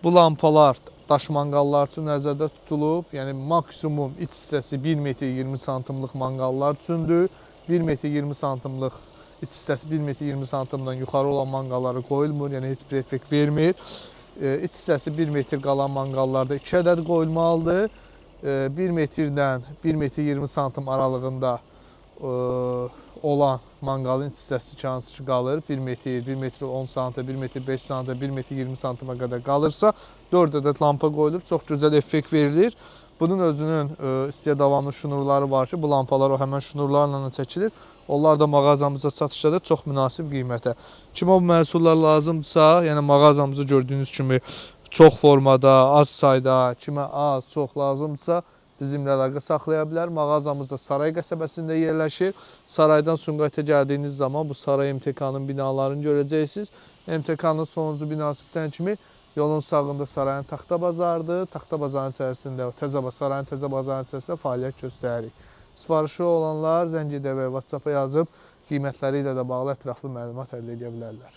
Bu lampalar daş manqallar üçün nəzərdə tutulub. Yəni maksimum iç hissəsi 1 metr 20 santimlik manqallar üçündür. 1 metr 20 santimlik iç hissəsi 1 metr 20 santimdən yuxarı olan manqallara qoyulmur. Yəni heç bir effekt vermir. İç hissəsi 1 metr qalan manqallarda 2 ədəd qoyulmalıdır. 1 metrdən 1 metr 20 santim aralığında olan manqalın iç hissəsi hansı ki qalır 1 metr, 1 metr 10 santim, 1 metr 5 santim, 1 metr 20 santimə qədər qalırsa 4 ədəd lampa qoyulub, çox gözəl effekt verilir. Bunun özünün istedavamlı şnurları var ki, bu lampalar o həmən şnurlarla çəkilir. Onlar da mağazamızda satışdadır çox münasib qiymətə. Kimə bu məhsullar lazımdırsa, yəni mağazamızda gördüyünüz kimi çox formada, az sayda, kimə az, çox lazımdırsa bizimlə əlaqə saxlaya bilər. Mağazamızda Saray qəsəbəsində yerləşir. Saraydan Sumqayıta gəldiyiniz zaman bu Saray MTK-nın binalarını görəcəksiniz. MTK-nın sonuncu binası bitən kimi yolun sağında Sarayın Taxta Bazarıdır. Taxta Bazarın içərisində, Sarayın Təzə Bazarın içərisində fəaliyyət göstəririk. Sifarişi olanlar zəng edə və WhatsApp-a yazıb qiymətləri ilə də bağlı ətraflı məlumat əldə edə bilərlər.